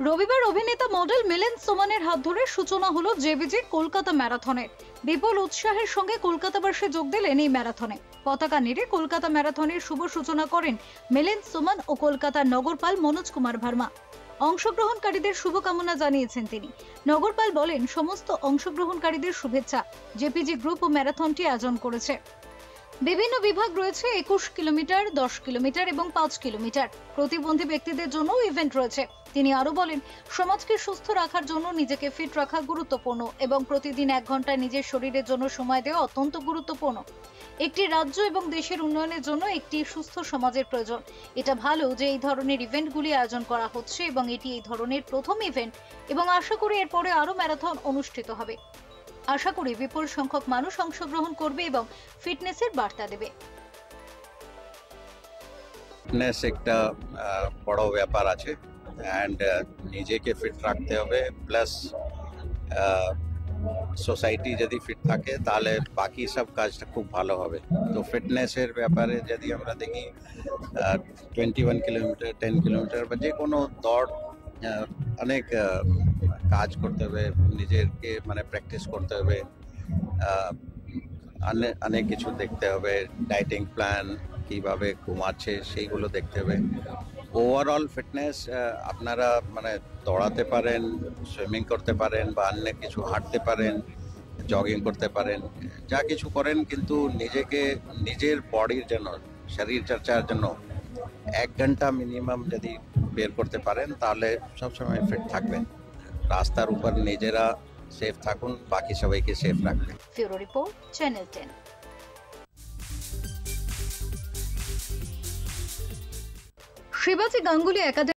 রবিবার অভিনেতা মডেল মিলিন্দ সোমানের হাত ধরে সূচনা হলো জেবিজি কলকাতা ম্যারাথনের। বিপুল উৎসাহের সঙ্গে কলকাতাবাসী যোগ দিলেন এই ম্যারাথনে। পতাকা নেড়ে কলকাতা ম্যারাথনের শুভ সূচনা করেন মিলিন্দ সোমান ও কলকাতার নগরপাল মনোজ কুমার ভার্মা। অংশগ্রহণকারীদের শুভকামনা জানিয়েছেন তিনি। নগরপাল বলেন, সমস্ত অংশগ্রহণকারীদের শুভেচ্ছা। জেপিজি গ্রুপ ও ম্যারাথনটি আয়োজন করেছে। বিভিন্ন বিভাগ রয়েছে, 21 কিলোমিটার, 10 কিলোমিটার এবং 5 কিলোমিটার। প্রতিবন্ধী ব্যক্তিদের জন্য ইভেন্ট রয়েছে। তিনি আরো বলেন, সমাজকে সুস্থ রাখার জন্য নিজেকে ফিট রাখা গুরুত্বপূর্ণ এবং প্রতিদিন 1 ঘন্টা নিজের শরীরের জন্য সময় দেওয়া অত্যন্ত গুরুত্বপূর্ণ। একটি রাজ্য এবং দেশের উন্নয়নের জন্য একটি সুস্থ সমাজের প্রয়োজন। এটা ভালো যে এই ধরনের ইভেন্টগুলি আয়োজন করা হচ্ছে এবং এটি এই ধরনের প্রথম ইভেন্ট এবং আশা করি এরপরে আরো ম্যারাথন অনুষ্ঠিত হবে। আশা করি বিপুল সংখ্যক মানুষ অংশগ্রহণ করবে এবং ফিটনেসের বার্তা দেবে। ফিটনেস একটা বড় ব্যাপার আছে অ্যান্ড নিজেকে ফিট রাখতে হবে, প্লাস সোসাইটি যদি ফিট থাকে তাহলে বাকি সব কাজটা খুব ভালো হবে। তো ফিটনেসের ব্যাপারে যদি আমরা দেখি 21 কিলোমিটার, 10 কিলোমিটার বা যে কোনো দৌড় অনেক কাজ করতে হবে, নিজেকে মানে প্র্যাকটিস করতে হবে, অনেক কিছু দেখতে হবে, ডায়েটিং প্ল্যান কীভাবে ঘুমাচ্ছে সেইগুলো দেখতে হবে। ওভারঅল ফিটনেস আপনারা মানে দৌড়াতে পারেন, সুইমিং করতে পারেন বা অন্য কিছু হাঁটতে পারেন, জগিং করতে পারেন, যা কিছু করেন, কিন্তু নিজেকে নিজের বডির জন্য, শরীর চর্চার জন্য 1 ঘন্টা মিনিমাম যদি বের করতে পারেন তাহলে সবসময় ফিট থাকবেন। রাস্তার উপর নিজেরা সেফ থাকুন, বাকি সবাইকে সেফ রাখবেন। Bureau report, channel 10। শিবাজি গাঙ্গুলি একাডেমি